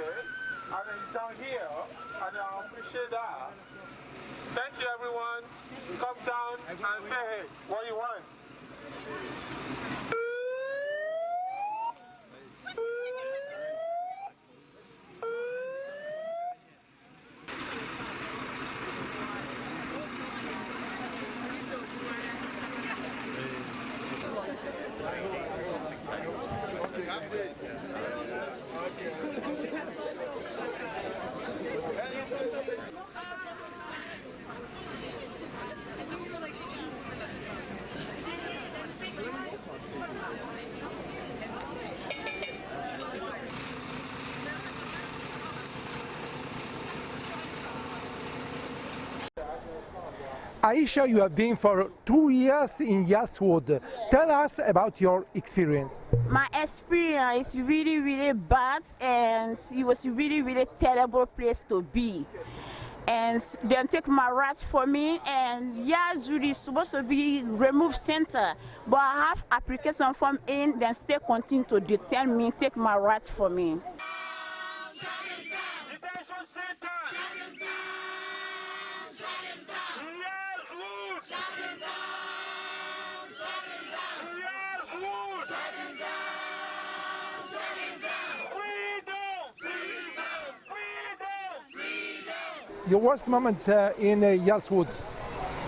okay? And he's down here, and I appreciate that. Thank you, everyone. Come down and say, hey, what do you want? Aisha, you have been for 2 years in Yarl. Tell us about your experience. My experience is really, really bad, and it was a really, really terrible place to be. And they take my rights for me, and Yarl is supposed to be removed center, but I have application form in, then still continue to detain me, take my rights for me. Detention center! Your worst moments in Yarl?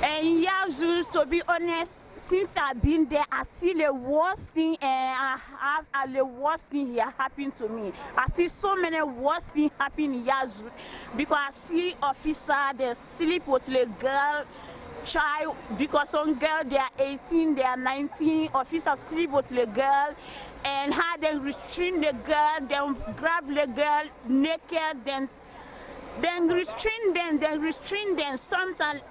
And Yarl, to be honest, since I've been there, I see the worst thing, and the worst thing here happen to me. I see so many worst things happen in Yarl because I see officers they sleep with the girl, child, because some girls they are 18, they are 19, officers sleep with the girl, and how they restrain the girl, then grab the girl naked, then restrain them, sometimes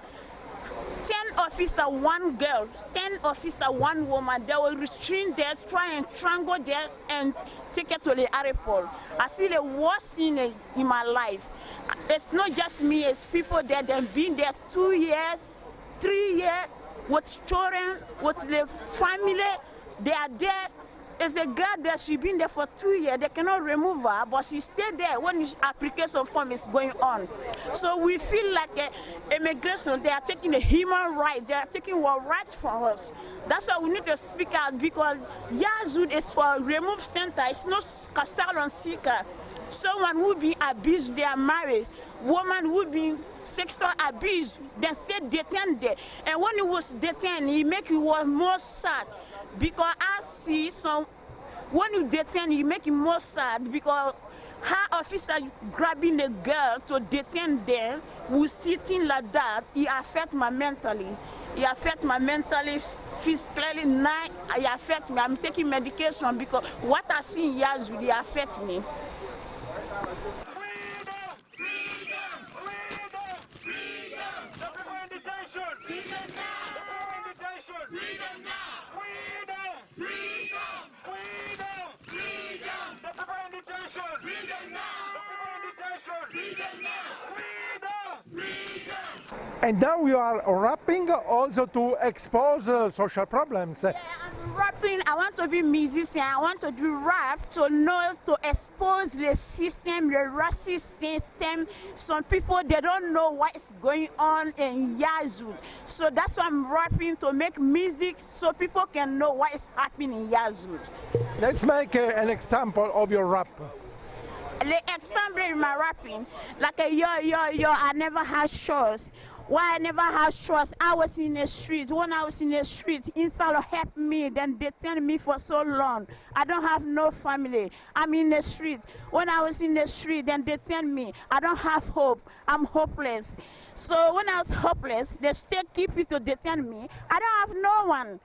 10 officers, 1 girl, 10 officers, 1 woman, they will restrain them, try and strangle them and take it to the airport. I see the worst thing in my life. It's not just me, it's people that have been there 2 years, 3 years, with children, with the family, they are there. There's a girl that she's been there for 2 years, they cannot remove her, but she stayed there when the application form is going on. So we feel like immigration, they are taking the human rights, they are taking our rights from us. That's why we need to speak out, because Yarl is for remove center, it's not asylum seeker. Someone who be abused, they are married. Woman who be sexual abused, they stay detained there. And when he was detained, he make it was more sad. Because I see some, when you detain, you make it more sad because her officer grabbing the girl to detain them, who sitting like that, it affects my mentally. It affects my mentally, physically, now it affects me. I'm taking medication because what I see in Yarl really affects me. And now you are rapping also to expose social problems. Yeah, I'm rapping. I want to be musician. I want to do rap to know, to expose the system, the racist system. Some people, they don't know what is going on in Yarl. So that's why I'm rapping, to make music so people can know what is happening in Yarl. Let's make an example of your rap. The example in my rapping, like a yo, I never had shows. Why I never had trust? I was in the street. When I was in the street, instead of help me, then detain me for so long. I don't have no family. I'm in the street. When I was in the street, then detain me. I don't have hope. I'm hopeless. So when I was hopeless, they still keep it to detain me. I don't have no one.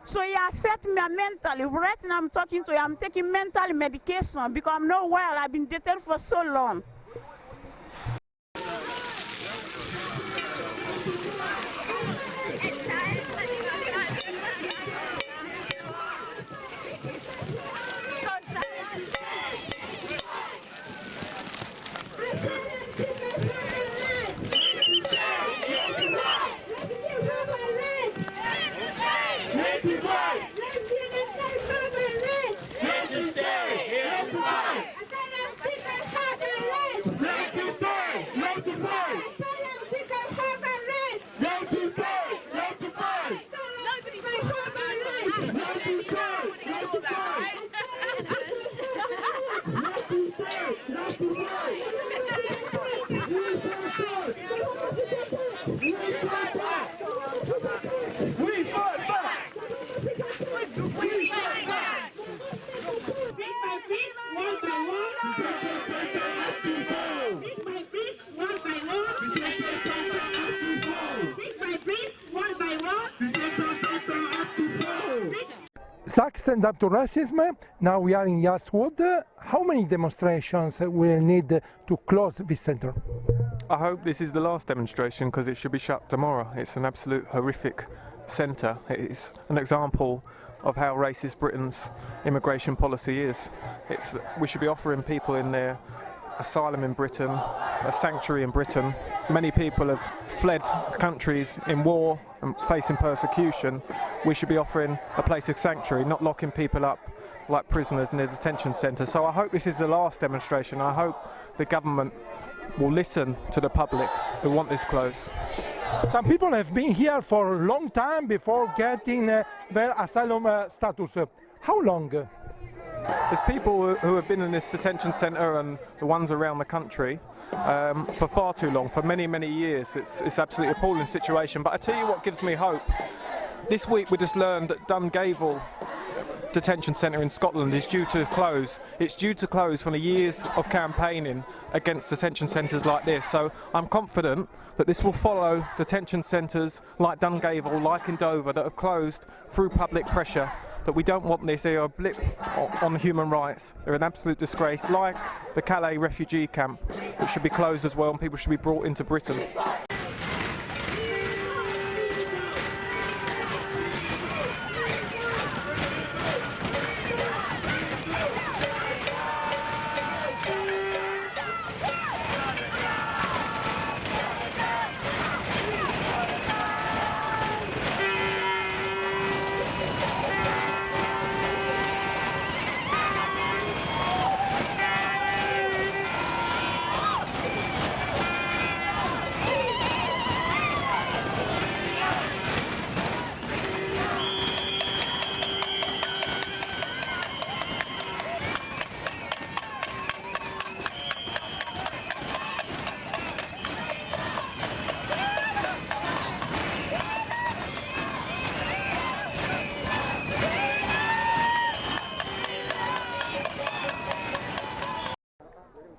So it affects me mentally. Right now I'm talking to you, I'm taking mental medication because I'm not well. I've been detained for so long. Zach stand up to racism. Now we are in Yarl. How many demonstrations will need to close this center? I hope this is the last demonstration because it should be shut tomorrow. It's an absolute horrific centre. It's an example of how racist Britain's immigration policy is. We should be offering people in there asylum in Britain, a sanctuary in Britain. Many people have fled countries in war and facing persecution. We should be offering a place of sanctuary, not locking people up like prisoners in a detention centre. So I hope this is the last demonstration. I hope the government will listen to the public who want this closed. Some people have been here for a long time before getting their asylum status. How long? There's people who have been in this detention centre and the ones around the country for far too long, for many, many years. It's absolutely appalling situation. But I tell you what gives me hope. This week we just learned that Dungavel Detention Centre in Scotland is due to close. It's due to close from the years of campaigning against detention centres like this. So I'm confident that this will follow detention centres like Dungavel, like in Dover, that have closed through public pressure. That we don't want this. They are a blip on human rights. They're an absolute disgrace, like the Calais refugee camp, which should be closed as well, and people should be brought into Britain.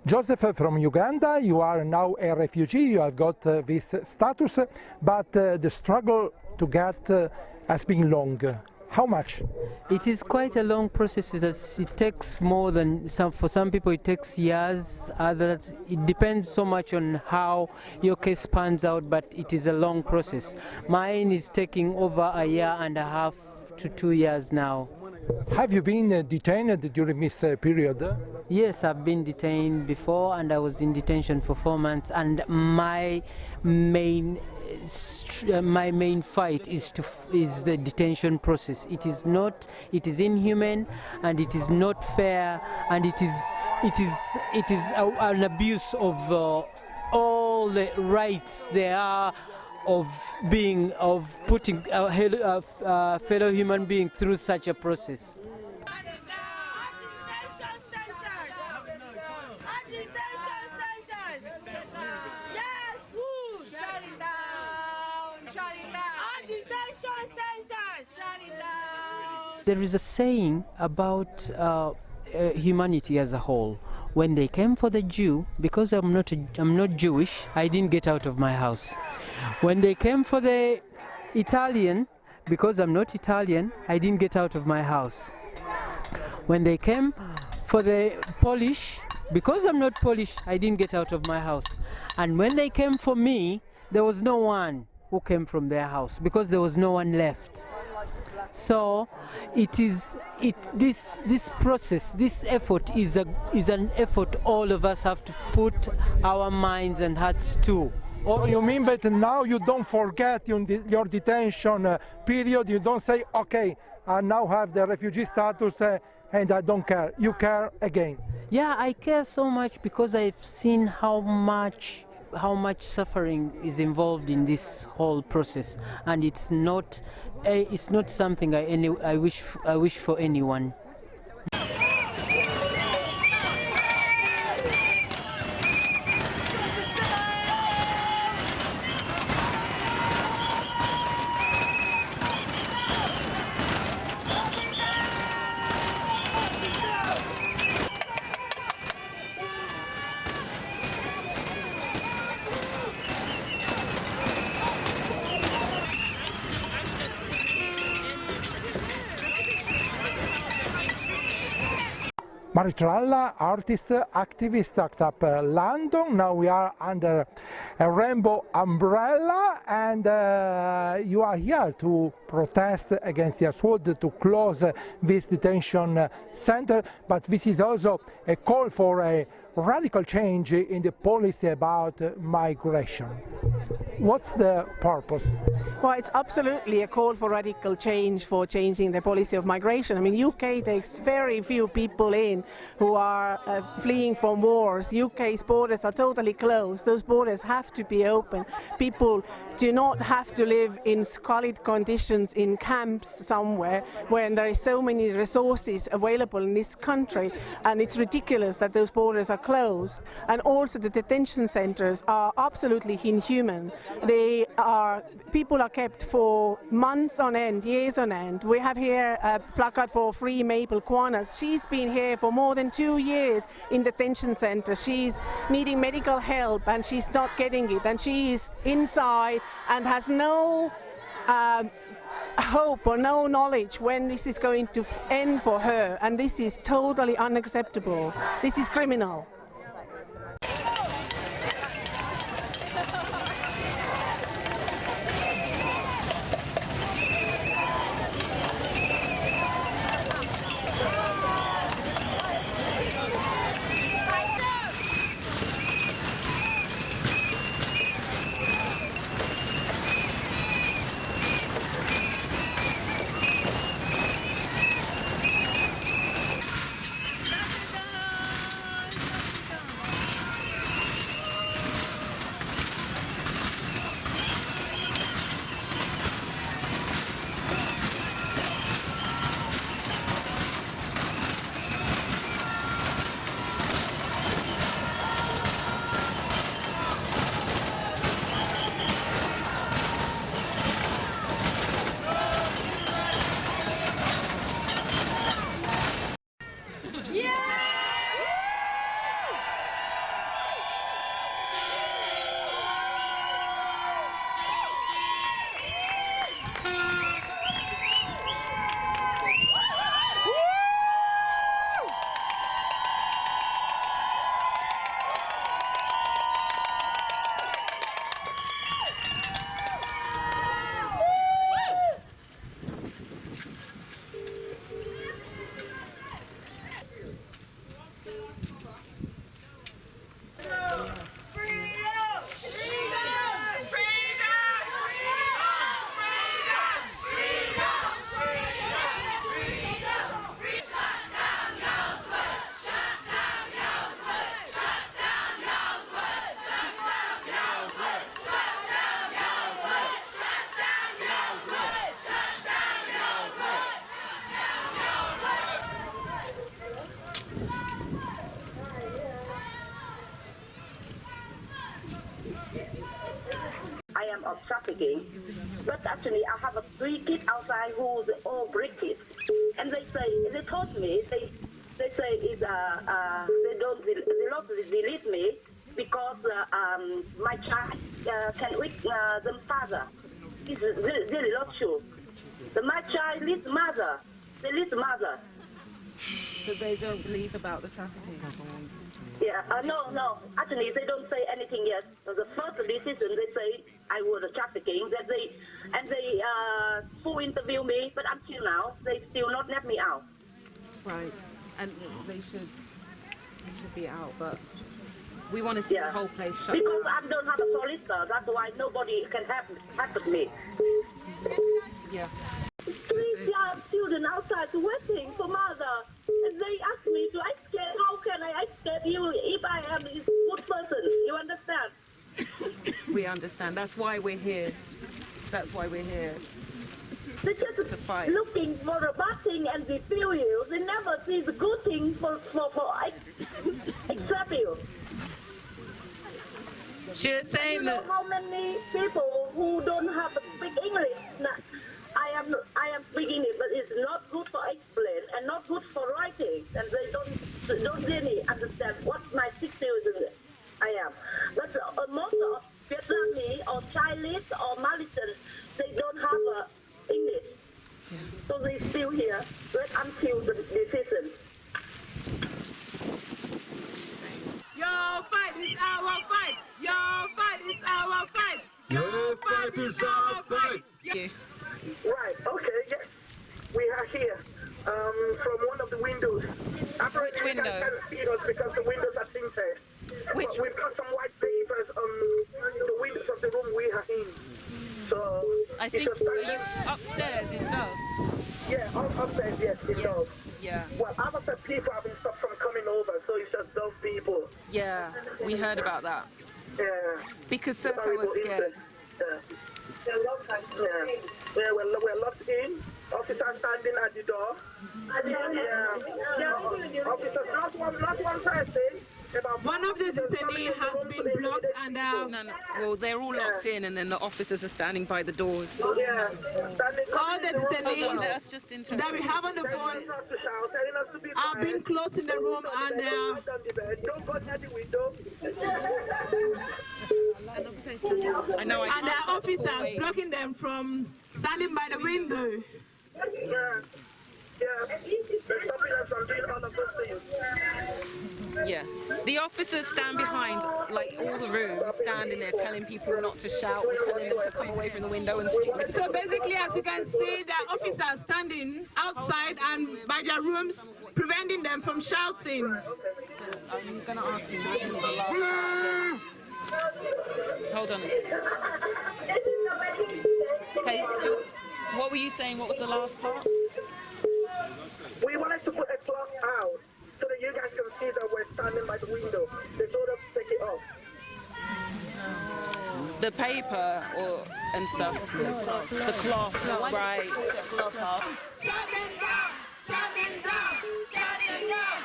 Joseph from Uganda, you are now a refugee, you have got this status, but the struggle to get has been long. How much? It is quite a long process. It takes more than for some people it takes years, others it depends so much on how your case pans out, but it is a long process. Mine is taking over a year and a half to 2 years now. Have you been detained during this period? Yes, I've been detained before, and I was in detention for 4 months, and my main fight is the detention process. It is inhuman, and it is not fair, and it is an abuse of all the rights there are of putting a fellow human being through such a process. There is a saying about humanity as a whole. When they came for the Jew, because I'm not Jewish, I didn't get out of my house. When they came for the Italian, because I'm not Italian, I didn't get out of my house. When they came for the Polish, because I'm not Polish, I didn't get out of my house. And when they came for me, there was no one who came from their house, because there was no one left. So this process, this effort is an effort all of us have to put our minds and hearts to. So you mean that now you don't forget your detention period, you don't say, okay, I now have the refugee status and I don't care. You care again. Yeah, I care so much because I've seen how much how much suffering is involved in this whole process, and it's not something I wish for anyone. Maritralla, artist, activist at London. Now we are under a rainbow umbrella, and you are here to protest against the assault to close this detention center. But this is also a call for a radical change in the policy about migration. What's the purpose? Well, it's absolutely a call for radical change, for changing the policy of migration. I mean, UK takes very few people in who are fleeing from wars. UK's borders are totally closed. Those borders have to be open. People do not have to live in squalid conditions in camps somewhere when there are so many resources available in this country, and it's ridiculous that those borders are closed. And also the detention centres are absolutely inhuman. People are kept for months on end, years on end. We have here a placard for Free Mabel Kwanas. She's been here for more than 2 years in detention centre. She's needing medical help and she's not getting it, and she is inside and has no hope or no knowledge when this is going to end for her, and this is totally unacceptable. This is criminal. Of trafficking, but actually I have 3 kids outside who's all British, and they told me they say is they don't release me because my child can with the father. It's really not true. My child needs mother. They need mother. So they don't believe about the trafficking? Yeah, no. Actually, they don't say anything yet. The first decision they say I was trafficking. That they full interview me, but until now they still not let me out. Right, and they should be out, but we want to see the whole place shut because down. I don't have a solicitor. That's why nobody can help me. Yeah. 3 young children outside waiting for mother, and they ask me to escape. How can I escape you if I am a good person? You understand? We understand. That's why we're here. That's why we're here. They just To fight. looking for a bad thing and refuse you. They never see the good thing for accept you. She's saying You know that. how many people who don't have to speak English? Now, I am speaking it, but it's not good for explain and not good for writing, and they don't really understand what my situation I am. But most of Vietnamese or Chinese or Malaysian, they don't have English, so they still here right until the decision. Your fight is our fight. Your fight is our fight. Your fight is our fight. Yeah. Right, okay, yes. We are here from one of the windows. Which window? You can't see us because the windows are tinted. Which? But we've got some white papers on the windows of the room we are in. So, I think you upstairs in Dove. Yeah, upstairs, yes, in Dove. Yeah. Well, other people have been stopped from coming over, so it's just Dove people. Yeah, we heard about that. Yeah. Because Serco was scared. Yeah, we're locked in. Officers standing at the door. Officers, not one person. One of the detainees has been blocked and No. Well, they're all locked in, and then the officers are standing by the doors. Yeah. all the detainees That's just interesting. that we have on the phone have been closed in the room and don't go near the window. I know. and there are officers blocking them from standing by the window. Yeah. They're stopping us from doing all of those things. Yeah. The officers stand behind, like, all the rooms, standing there telling people not to shout, or telling them to come away from the window and stupid. So basically, as you can see, the officers standing outside and by their rooms, preventing them from shouting. I'm going to ask you the last part. Hold on a second. Okay, what were you saying? What was the last part? We wanted to put a cloth out so that you guys can see that we're standing by the window. They told us to take it off. The paper and stuff. The cloth, right. Shut it down! Shut it down! Shut it down!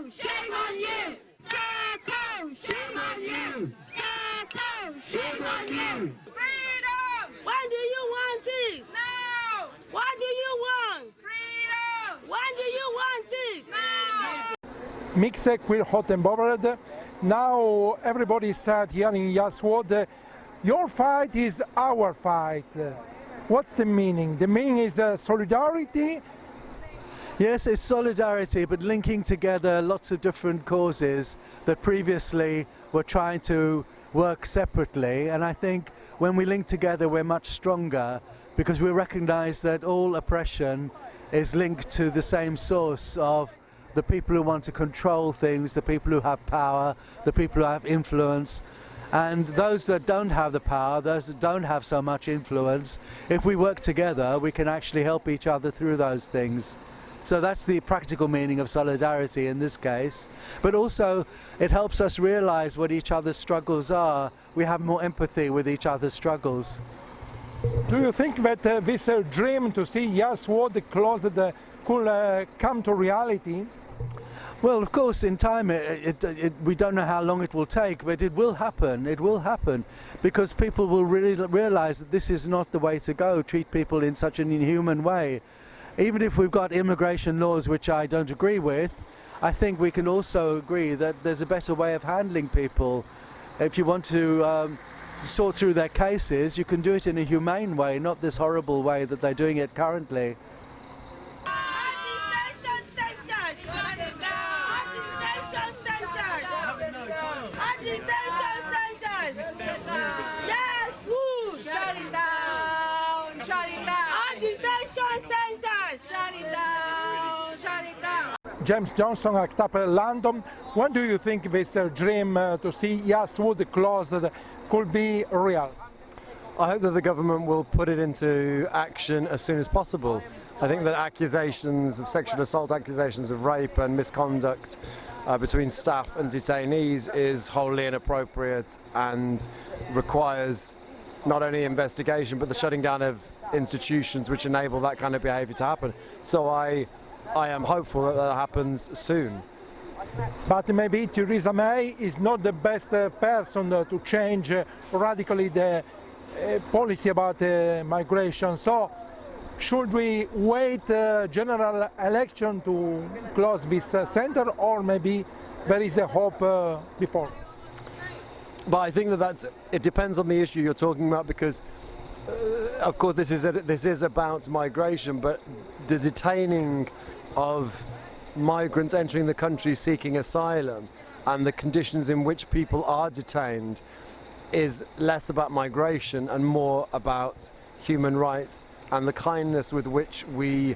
Shame on you! Serco, shame on you! Serco, shame on you! Freedom! Why do you want it? No! What do you want? Freedom! Why do you want it? No! Mixed queer hot and bothered. Now everybody said here in Yarl, your fight is our fight. What's the meaning? The meaning is solidarity. Yes, it's solidarity, but linking together lots of different causes that previously were trying to work separately. And I think when we link together, we're much stronger because we recognize that all oppression is linked to the same source of the people who want to control things, the people who have power, the people who have influence. And those that don't have the power, those that don't have so much influence, if we work together, we can actually help each other through those things. So that's the practical meaning of solidarity in this case. But also it helps us realize what each other's struggles are. We have more empathy with each other's struggles. Do you think that this dream to see Yarl closed could come to reality? Well, of course, in time, we don't know how long it will take, but it will happen. It will happen because people will really realize that this is not the way to go, treat people in such an inhuman way. Even if we've got immigration laws which I don't agree with, I think we can also agree that there's a better way of handling people. If you want to sort through their cases, you can do it in a humane way, not this horrible way that they're doing it currently. James Johnson, Actap London. When do you think this dream to see Yarl closed could be real? I hope that the government will put it into action as soon as possible. I think that accusations of sexual assault, accusations of rape and misconduct between staff and detainees is wholly inappropriate and requires not only investigation but the shutting down of institutions which enable that kind of behaviour to happen. So I am hopeful that that happens soon. But maybe Theresa May is not the best person to change radically the policy about migration. So should we wait general election to close this center, or maybe there is a hope before? But I think that it depends on the issue you're talking about, because of course this is about migration, but the detaining of migrants entering the country seeking asylum and the conditions in which people are detained is less about migration and more about human rights and the kindness with which we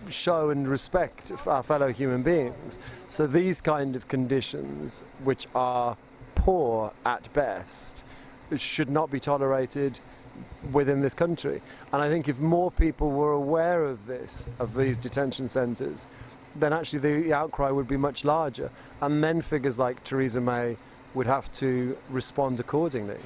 show and respect our fellow human beings. So these kind of conditions, which are poor at best, should not be tolerated within this country. And I think if more people were aware of this, of these detention centres, then actually the outcry would be much larger, and then figures like Theresa May would have to respond accordingly.